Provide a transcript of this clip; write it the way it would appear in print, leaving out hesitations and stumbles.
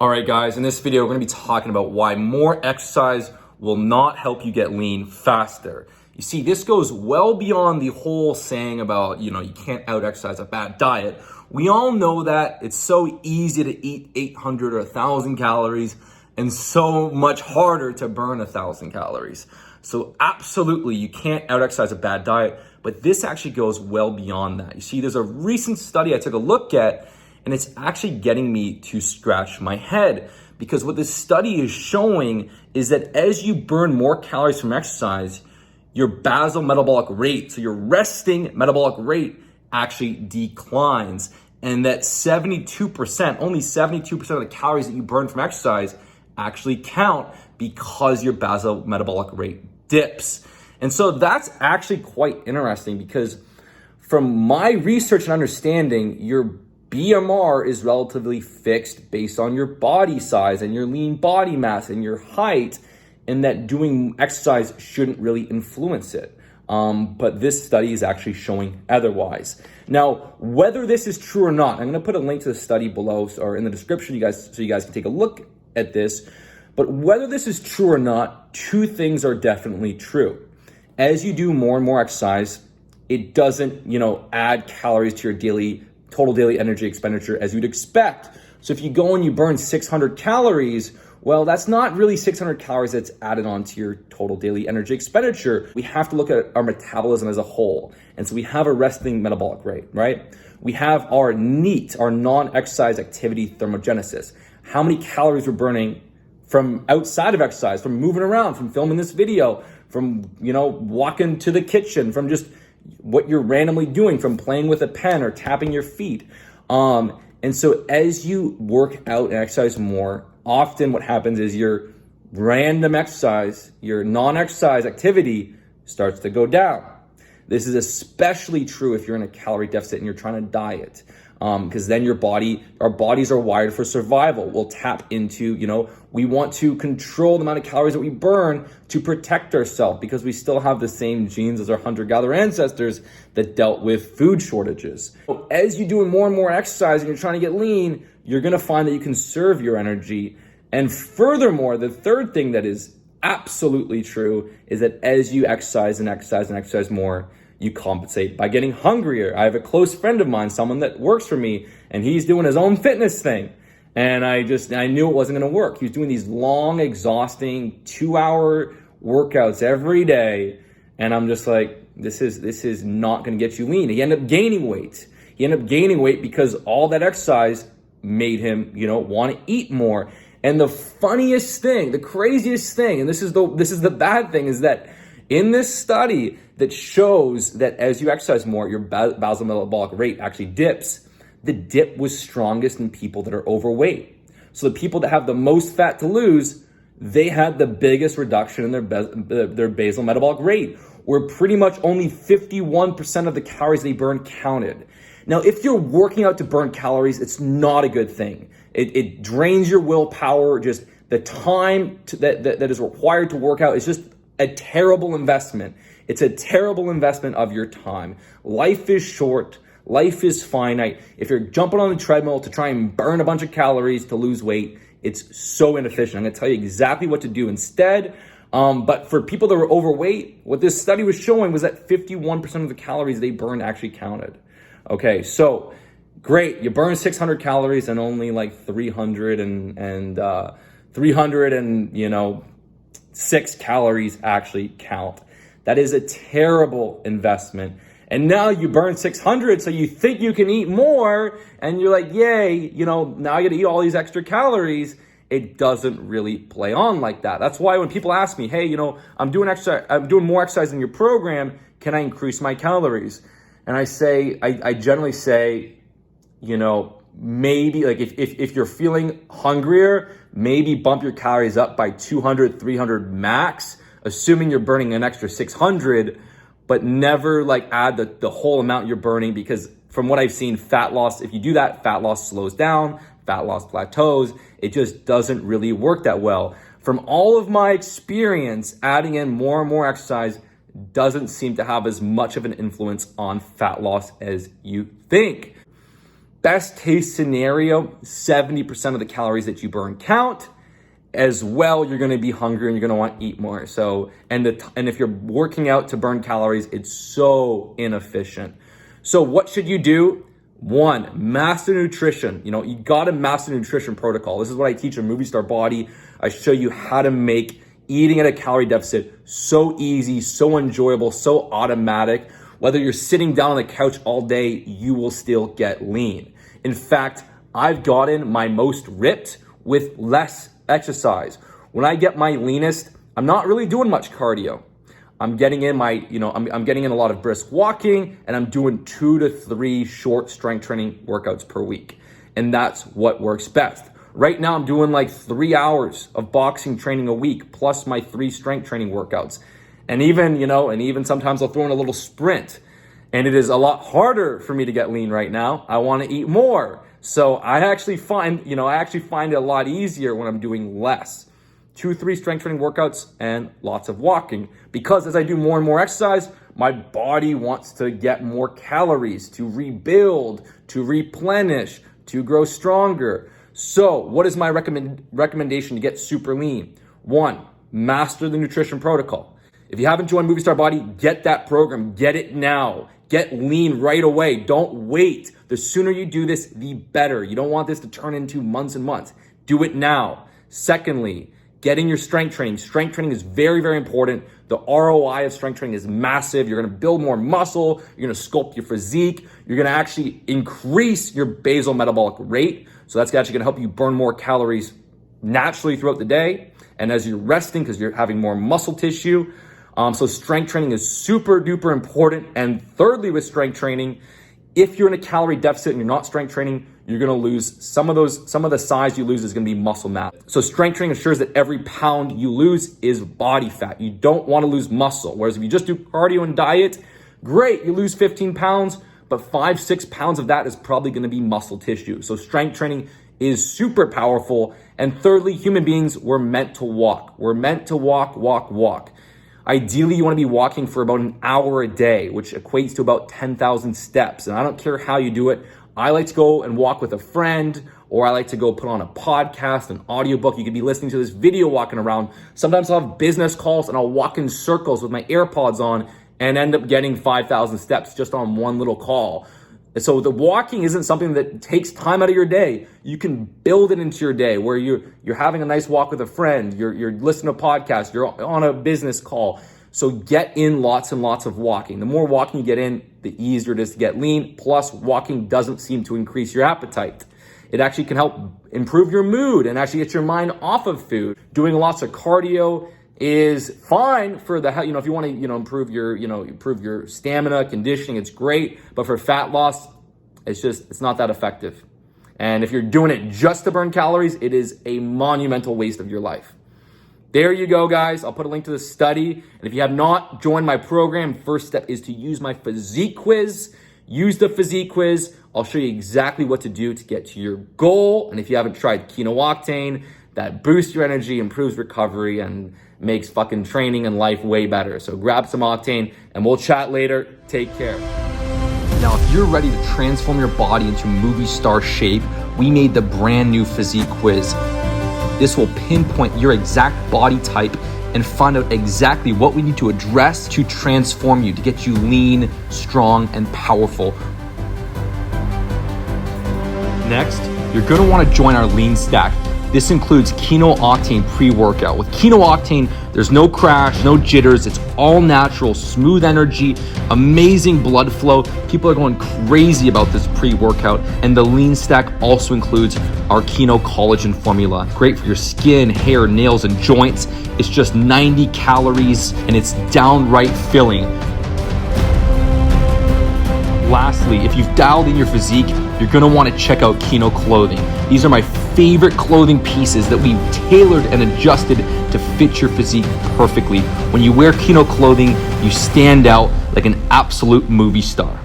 All right, guys, in this video, we're gonna be talking about why more exercise will not help you get lean faster. You see, this goes well beyond the whole saying about, you can't out-exercise a bad diet. We all know that it's so easy to eat 800 or 1,000 calories and so much harder to burn 1,000 calories. So absolutely, you can't out-exercise a bad diet, but this actually goes well beyond that. You see, there's a recent study I took a look at, and it's actually getting me to scratch my head, because what this study is showing is that as you burn more calories from exercise, your basal metabolic rate, so your resting metabolic rate, actually declines. And that 72%, only 72% of the calories that you burn from exercise actually count because your basal metabolic rate dips. And so that's actually quite interesting, because from my research and understanding, your BMR is relatively fixed based on your body size and your lean body mass and your height, and that doing exercise shouldn't really influence it. But this study is actually showing otherwise. Now, whether this is true or not, I'm gonna put a link to the study below or in the description, so you guys can take a look at this. But whether this is true or not, two things are definitely true. As you do more and more exercise, it doesn't, add calories to your total daily energy expenditure as you'd expect. So if you go and you burn 600 calories, well, that's not really 600 calories that's added onto your total daily energy expenditure. We have to look at our metabolism as a whole. And so we have a resting metabolic rate, right? We have our NEAT, our non-exercise activity thermogenesis. How many calories we're burning from outside of exercise, from moving around, from filming this video, from, walking to the kitchen, from just what you're randomly doing, from playing with a pen or tapping your feet. And so as you work out and exercise more, often what happens is your random exercise, your non-exercise activity starts to go down. This is especially true if you're in a calorie deficit and you're trying to diet. Because then our bodies are wired for survival. We'll tap into, we want to control the amount of calories that we burn to protect ourselves, because we still have the same genes as our hunter-gatherer ancestors that dealt with food shortages. So as you're doing more and more exercise and you're trying to get lean, you're gonna find that you conserve your energy. And furthermore, the third thing that is absolutely true is that as you exercise and exercise and exercise more, you compensate by getting hungrier. I have a close friend of mine, someone that works for me, and he's doing his own fitness thing. And I knew it wasn't gonna work. He was doing these long, exhausting 2-hour workouts every day. And I'm just like, this is not gonna get you lean. He ended up gaining weight. Because all that exercise made him, wanna eat more. And the funniest thing, the craziest thing, and this is the bad thing, is that in this study that shows that as you exercise more, your basal metabolic rate actually dips. The dip was strongest in people that are overweight. So the people that have the most fat to lose, they had the biggest reduction in their basal metabolic rate, where pretty much only 51% of the calories they burn counted. Now, if you're working out to burn calories, it's not a good thing. It drains your willpower. Just the time that is required to work out is just a terrible investment. It's a terrible investment of your time. Life is short. Life is finite. If you're jumping on the treadmill to try and burn a bunch of calories to lose weight, it's so inefficient. I'm gonna tell you exactly what to do instead. But for people that were overweight, what this study was showing was that 51% of the calories they burned actually counted. Okay, so great. You burn 600 calories and only like 306 calories actually count. That is a terrible investment. And now you burn 600, so you think you can eat more, and you're like, yay, now I gotta eat all these extra calories. It doesn't really play on like that. That's why when people ask me, hey, I'm doing more exercise in your program, can I increase my calories? And I generally say, maybe like if you're feeling hungrier, maybe bump your calories up by 200, 300 max, assuming you're burning an extra 600, but never like add the whole amount you're burning, because from what I've seen, fat loss, if you do that, fat loss slows down, fat loss plateaus. It just doesn't really work that well. From all of my experience, adding in more and more exercise doesn't seem to have as much of an influence on fat loss as you think. Best case scenario, 70% of the calories that you burn count. As well, you're going to be hungry and you're going to want to eat more. So, and if you're working out to burn calories, it's so inefficient. So what should you do? One, master nutrition. You got to master nutrition protocol. This is what I teach in Movie Star Body. I show you how to make eating at a calorie deficit so easy, so enjoyable, so automatic. Whether you're sitting down on the couch all day, you will still get lean. In fact, I've gotten my most ripped with less exercise. When I get my leanest, I'm not really doing much cardio. I'm getting in I'm getting in a lot of brisk walking, and I'm doing 2 to 3 short strength training workouts per week. And that's what works best. Right now I'm doing like 3 hours of boxing training a week, plus my 3 strength training workouts. And even sometimes I'll throw in a little sprint. And it is a lot harder for me to get lean right now. I want to eat more. So I actually find it a lot easier when I'm doing less. 2-3 strength training workouts and lots of walking. Because as I do more and more exercise, my body wants to get more calories to rebuild, to replenish, to grow stronger. So what is my recommendation to get super lean? 1, master the nutrition protocol. If you haven't joined Movie Star Body, get that program. Get it now. Get lean right away. Don't wait. The sooner you do this, the better. You don't want this to turn into months and months. Do it now. Secondly, getting your strength training. Strength training is very, very important. The ROI of strength training is massive. You're going to build more muscle. You're going to sculpt your physique. You're going to actually increase your basal metabolic rate. So that's actually going to help you burn more calories naturally throughout the day. And as you're resting, because you're having more muscle tissue. So strength training is super duper important. And thirdly, with strength training, if you're in a calorie deficit and you're not strength training, you're going to lose some of the size you lose is going to be muscle mass. So strength training ensures that every pound you lose is body fat. You don't want to lose muscle. Whereas if you just do cardio and diet, great, you lose 15 pounds, but 5-6 pounds of that is probably going to be muscle tissue. So strength training is super powerful. And thirdly, human beings, we're meant to walk. We're meant to walk. Ideally, you want to be walking for about an hour a day, which equates to about 10,000 steps. And I don't care how you do it. I like to go and walk with a friend, or I like to go put on a podcast, an audiobook. You could be listening to this video walking around. Sometimes I'll have business calls and I'll walk in circles with my AirPods on and end up getting 5,000 steps just on one little call. So the walking isn't something that takes time out of your day. You can build it into your day where you're having a nice walk with a friend, you're listening to a podcast, you're on a business call. So get in lots and lots of walking. The more walking you get in, the easier it is to get lean. Plus, walking doesn't seem to increase your appetite. It actually can help improve your mood and actually get your mind off of food. Doing lots of cardio is fine for the, if you want to, improve your stamina, conditioning, it's great. But for fat loss, it's not that effective. And if you're doing it just to burn calories, it is a monumental waste of your life. There you go, guys. I'll put a link to the study. And if you have not joined my program, first step is to use my physique quiz. Use the physique quiz. I'll show you exactly what to do to get to your goal. And if you haven't tried Kino Octane, that boosts your energy, improves recovery, and makes fucking training and life way better. So grab some Octane and we'll chat later. Take care. Now, if you're ready to transform your body into movie star shape, we made the brand new physique quiz. This will pinpoint your exact body type and find out exactly what we need to address to transform you, to get you lean, strong, and powerful. Next, you're gonna wanna join our lean stack. This includes Kino Octane pre-workout. With Kino Octane, there's no crash, no jitters. It's all natural, smooth energy, amazing blood flow. People are going crazy about this pre-workout. And the lean stack also includes our Kino collagen formula. Great for your skin, hair, nails, and joints. It's just 90 calories and it's downright filling. Lastly, if you've dialed in your physique, you're gonna wanna check out Kino clothing. These are my favorite clothing pieces that we've tailored and adjusted to fit your physique perfectly. When you wear Kino clothing, you stand out like an absolute movie star.